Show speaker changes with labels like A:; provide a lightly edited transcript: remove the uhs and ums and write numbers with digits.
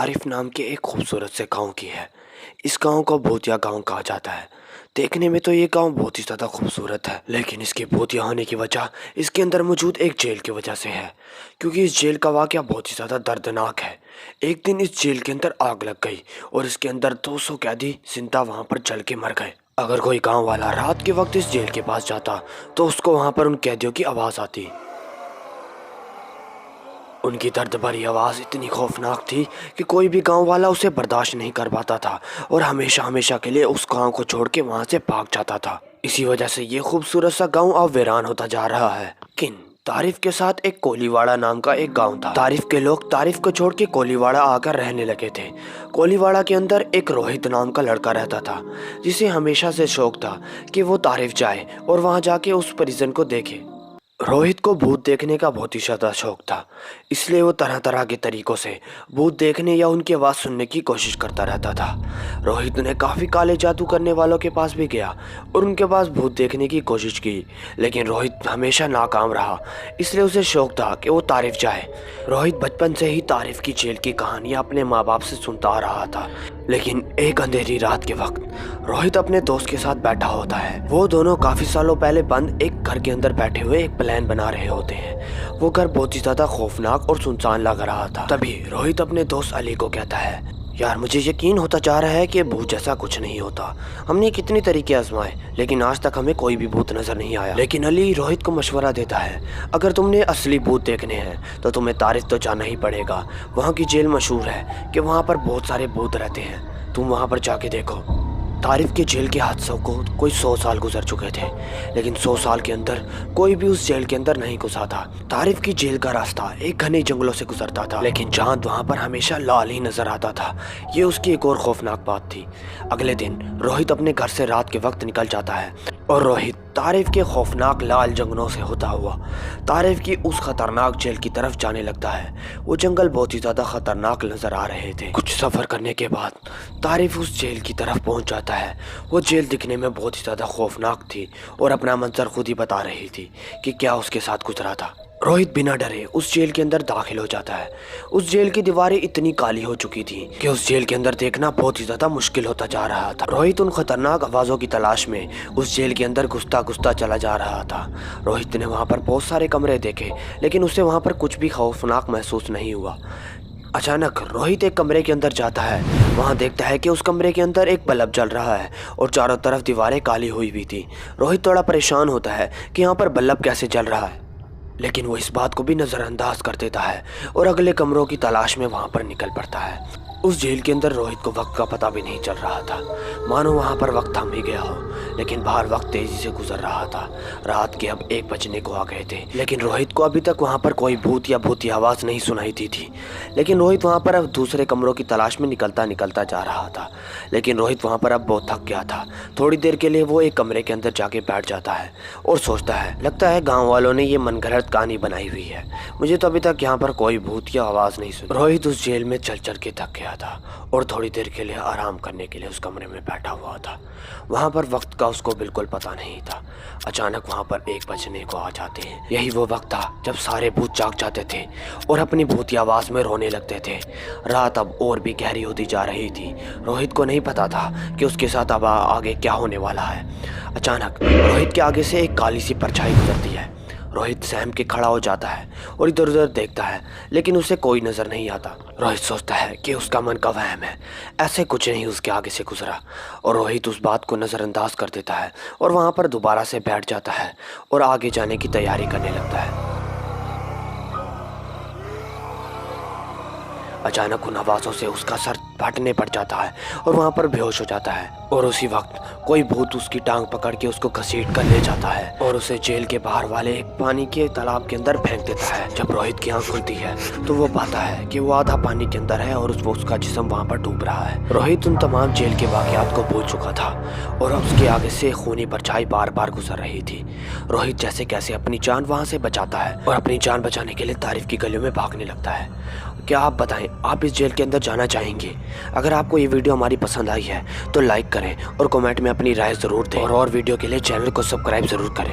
A: तारिफ नाम के एक खूबसूरत से गांव की है। इस गांव को भूतिया गांव कहा जाता है। देखने में तो ये गांव बहुत ही ज़्यादा खूबसूरत है, लेकिन इसके भूतिया होने की वजह इसके अंदर मौजूद एक जेल की वजह से है, क्योंकि इस जेल का वाकया बहुत ही ज़्यादा दर्दनाक है। एक दिन इस जेल के अंदर आग लग गई और इसके अंदर 200 कैदी जिंदा वहाँ पर जल के मर गए। अगर कोई गाँव वाला रात के वक्त इस जेल के पास जाता तो उसको वहाँ पर उन कैदियों की आवाज़ आती। उनकी दर्द भरी आवाज़ इतनी खौफनाक थी कि कोई भी गांव वाला उसे बर्दाश्त नहीं कर पाता था और हमेशा हमेशा के लिए उस गांव को छोड़ के वहां से भाग जाता था। इसी वजह से ये खूबसूरत सा गांव अब वीरान होता जा रहा है। किन तारिफ के साथ एक कोलीवाड़ा नाम का एक गांव था। तारिफ के लोग तारिफ को छोड़ के कोलीवाड़ा आकर रहने लगे थे। कोलीवाड़ा के अंदर एक रोहित नाम का लड़का रहता था, जिसे हमेशा से शौक था कि वो तारिफ जाए और वहां जाके उस परिजन को देखे। रोहित को भूत देखने का बहुत ही ज़्यादा शौक था, इसलिए वो तरह तरह के तरीकों से भूत देखने या उनकी आवाज़ सुनने की कोशिश करता रहता था। रोहित ने काफ़ी काले जादू करने वालों के पास भी गया और उनके पास भूत देखने की कोशिश की, लेकिन रोहित हमेशा नाकाम रहा। इसलिए उसे शौक था कि वो तारिफ जाए। रोहित बचपन से ही तारिफ की जेल की कहानियाँ अपने माँ बाप से सुनता आ रहा था, लेकिन एक अंधेरी रात के वक्त रोहित अपने दोस्त के साथ बैठा होता है। वो दोनों काफी सालों पहले बंद एक घर के अंदर बैठे हुए एक प्लान बना रहे होते हैं। वो घर बहुत ही ज्यादा खौफनाक और सुनसान लग रहा था। तभी रोहित अपने दोस्त अली को कहता है, यार मुझे यकीन होता जा रहा है कि भूत जैसा कुछ नहीं होता। हमने कितनी तरीके आजमाए, लेकिन आज तक हमें कोई भी भूत नजर नहीं आया। लेकिन अली रोहित को मशवरा देता है, अगर तुमने असली भूत देखने हैं तो तुम्हें तारिफ तो जाना ही पड़ेगा। वहाँ की जेल मशहूर है कि वहाँ पर बहुत सारे भूत रहते हैं, तुम वहाँ पर जाके देखो। तारिफ के जेल के हादसों को कोई 100 साल गुजर चुके थे, लेकिन 100 साल के अंदर कोई भी उस जेल के अंदर नहीं घुसा था। तारिफ की जेल का रास्ता एक घने जंगलों से गुजरता था, लेकिन चांद वहां पर हमेशा लाल ही नजर आता था। ये उसकी एक और खौफनाक बात थी। अगले दिन रोहित अपने घर से रात के वक्त निकल जाता है और रोहित तारिफ के खौफनाक लाल जंगलों से होता हुआ तारिफ की उस खतरनाक जेल की तरफ जाने लगता है। वो जंगल बहुत ही ज्यादा खतरनाक नजर आ रहे थे। कुछ सफर करने के बाद तारिफ उस जेल की तरफ पहुंच जाता है। वो जेल दिखने में बहुत ही ज्यादा खौफनाक थी और अपना मंजर खुद ही बता रही थी कि क्या उसके साथ गुजरा था। रोहित बिना डरे उस जेल के अंदर दाखिल हो जाता है। उस जेल की दीवारें इतनी काली हो चुकी थी कि उस जेल के अंदर देखना बहुत ही ज्यादा मुश्किल होता जा रहा था। रोहित उन खतरनाक आवाजों की तलाश में उस जेल के अंदर घुसता घुसता चला जा रहा था। रोहित ने वहां पर बहुत सारे कमरे देखे, लेकिन उसे वहां पर कुछ भी खौफनाक महसूस नहीं हुआ। अचानक रोहित एक कमरे के अंदर जाता है। वहां देखता है कि उस कमरे के अंदर एक बल्ब जल रहा है और चारों तरफ दीवारें काली हुई भी थी। रोहित थोड़ा परेशान होता है कि यहाँ पर बल्ब कैसे जल रहा है, लेकिन वो इस बात को भी नज़रअंदाज कर देता है और अगले कमरों की तलाश में वहाँ पर निकल पड़ता है। उस जेल के अंदर रोहित को वक्त का पता भी नहीं चल रहा था, मानो वहाँ पर वक्त थम ही गया हो, लेकिन बाहर वक्त तेजी से गुजर रहा था। रात के अब 1 बजने को आ गए थे, लेकिन रोहित को अभी तक वहाँ पर कोई भूत या भूती आवाज़ नहीं सुनाई दी थी। लेकिन रोहित वहाँ पर अब दूसरे कमरों की तलाश में निकलता निकलता जा रहा था, लेकिन रोहित वहाँ पर अब बहुत थक गया था। थोड़ी देर के लिए वो एक कमरे के अंदर जाके बैठ जाता है और सोचता है, लगता है गाँव वालों ने ये मनगढ़ंत कहानी बनाई हुई है, मुझे तो अभी तक यहाँ पर कोई भूत या आवाज़ नहीं सुनी। रोहित उस जेल में चल चल के थक गया था और थोड़ी देर के लिए आराम करने के लिए उस कमरे में बैठा हुआ था। वहाँ पर वक्त का उसको बिल्कुल पता नहीं था। अचानक वहाँ पर 1 बजने को आ जाते हैं। यही वो वक्त था जब सारे भूत जाग जाते थे और अपनी भूतिया आवाज़ में रोने लगते थे। रात अब और भी गहरी होती जा रही थी। रोहित को नहीं पता था कि उसके साथ अब आगे क्या होने वाला है। अचानक रोहित के आगे से एक काली सी परछाई गुजरती है। रोहित सहम के खड़ा हो जाता है और इधर उधर देखता है, लेकिन उसे कोई नजर नहीं आता। रोहित सोचता है कि उसका मन का वहम है, ऐसे कुछ नहीं उसके आगे से गुजरा, और रोहित उस बात को नज़रअंदाज कर देता है और वहाँ पर दोबारा से बैठ जाता है और आगे जाने की तैयारी करने लगता है। अचानक उन आवाज़ों से उसका सर फटने पड़ जाता है और वहाँ पर बेहोश हो जाता है, और उसी वक्त कोई भूत उसकी टांग पकड़ के उसको घसीट कर ले जाता है और उसे जेल के बाहर वाले एक पानी के तालाब के अंदर फेंक देता है। जब रोहित की आंख खुलती है तो वो पाता है कि वो आधा पानी के अंदर है और उसका जिस्म वहाँ पर डूब रहा है। रोहित उन तमाम जेल के वाकयात को भूल चुका था और उसके आगे से खूनी परछाई बार बार गुजर रही थी। रोहित जैसे कैसे अपनी जान वहाँ से बचाता है और अपनी जान बचाने के लिए तारिफ की गलियों में भागने लगता है। क्या आप बताएं, आप इस जेल के अंदर जाना चाहेंगे? अगर आपको ये वीडियो हमारी पसंद आई है तो लाइक करें और कमेंट में अपनी राय ज़रूर दें, और वीडियो के लिए चैनल को सब्सक्राइब ज़रूर करें।